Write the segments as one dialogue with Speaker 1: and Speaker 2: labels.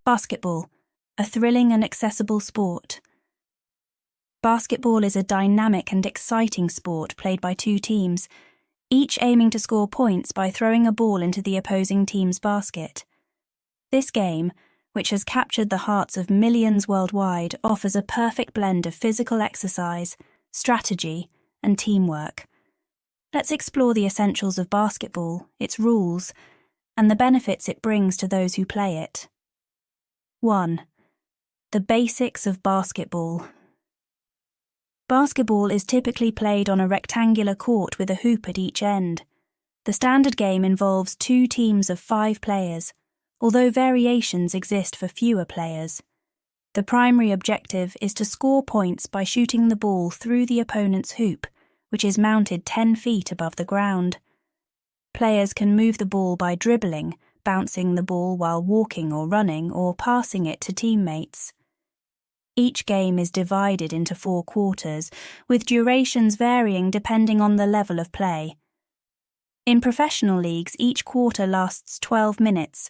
Speaker 1: Basketball, a thrilling and accessible sport. Basketball is a dynamic and exciting sport played by two teams, each aiming to score points by throwing a ball into the opposing team's basket. This game, which has captured the hearts of millions worldwide, offers a perfect blend of physical exercise, strategy, and teamwork. Let's explore the essentials of basketball, its rules, and the benefits it brings to those who play it. 1. The basics of basketball. Basketball is typically played on a rectangular court with a hoop at each end. The standard game involves 2 teams of 5 players, although variations exist for fewer players. The primary objective is to score points by shooting the ball through the opponent's hoop, which is mounted 10 feet above the ground. Players can move the ball by dribbling, bouncing the ball while walking or running, or passing it to teammates. Each game is divided into 4 quarters, with durations varying depending on the level of play. In professional leagues, each quarter lasts 12 minutes,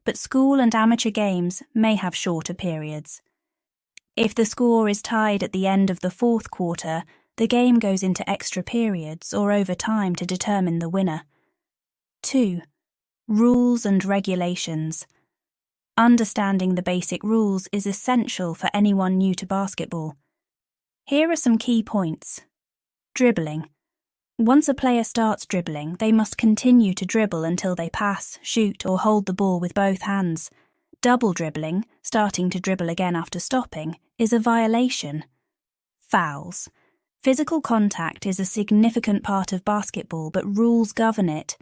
Speaker 1: but school and amateur games may have shorter periods. If the score is tied at the end of the 4th quarter, the game goes into extra periods or overtime to determine the winner. 2. Rules and regulations. Understanding the basic rules is essential for anyone new to basketball. Here are some key points. Dribbling. Once a player starts dribbling, they must continue to dribble until they pass, shoot, or hold the ball with both hands. Double dribbling, starting to dribble again after stopping, is a violation. Fouls. Physical contact is a significant part of basketball, but rules govern it.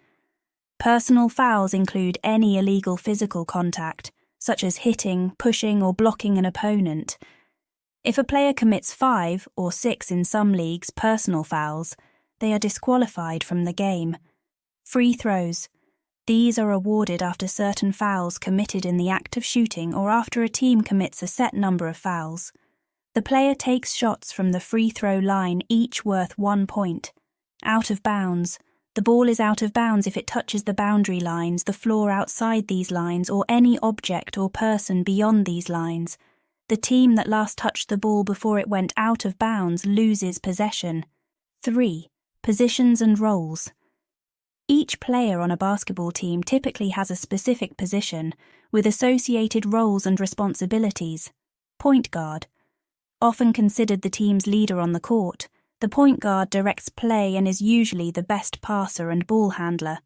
Speaker 1: Personal fouls include any illegal physical contact, such as hitting, pushing, or blocking an opponent. If a player commits 5 or 6 in some leagues personal fouls, they are disqualified from the game. Free throws. These are awarded after certain fouls committed in the act of shooting or after a team commits a set number of fouls. The player takes shots from the free throw line, each worth 1 point. Out of bounds. The ball is out of bounds if it touches the boundary lines, the floor outside these lines, or any object or person beyond these lines. The team that last touched the ball before it went out of bounds loses possession. 3. Positions and roles. Each player on a basketball team typically has a specific position, with associated roles and responsibilities. Point guard. Often considered the team's leader on the court, the point guard directs play and is usually the best passer and ball handler.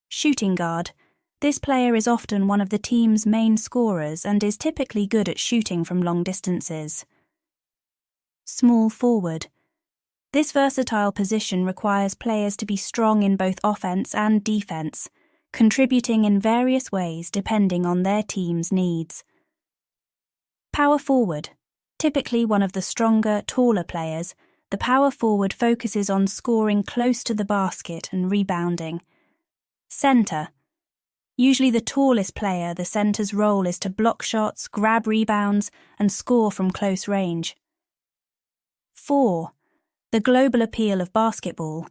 Speaker 1: Shooting guard. This player is often one of the team's main scorers and is typically good at shooting from long distances. Small forward. This versatile position requires players to be strong in both offense and defense, contributing in various ways depending on their team's needs. Power forward. Typically one of the stronger, taller players, the power forward focuses on scoring close to the basket and rebounding. Center. Usually the tallest player, the center's role is to block shots, grab rebounds, and score from close range. 4. The global appeal of basketball.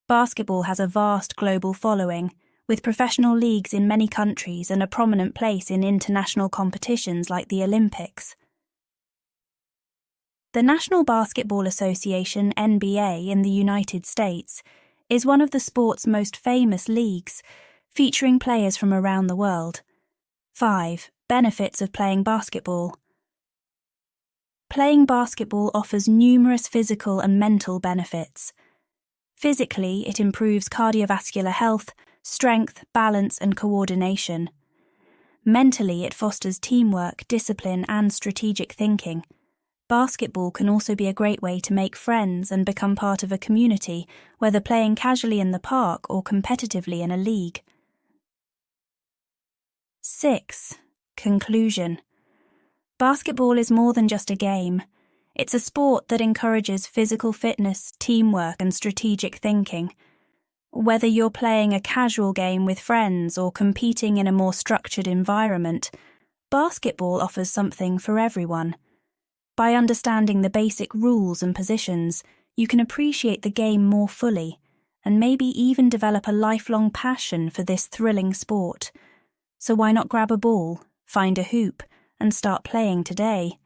Speaker 1: Basketball has a vast global following, with professional leagues in many countries and a prominent place in international competitions like the Olympics. The National Basketball Association (NBA) in the United States is one of the sport's most famous leagues, featuring players from around the world. 5. Benefits of playing basketball. Playing basketball offers numerous physical and mental benefits. Physically, it improves cardiovascular health, strength, balance, and coordination. Mentally, it fosters teamwork, discipline, and strategic thinking. Basketball can also be a great way to make friends and become part of a community, whether playing casually in the park or competitively in a league. 6. Conclusion. Basketball is more than just a game. It's a sport that encourages physical fitness, teamwork, and strategic thinking. Whether you're playing a casual game with friends or competing in a more structured environment, basketball offers something for everyone. By understanding the basic rules and positions, you can appreciate the game more fully, and maybe even develop a lifelong passion for this thrilling sport. So why not grab a ball, find a hoop, and start playing today?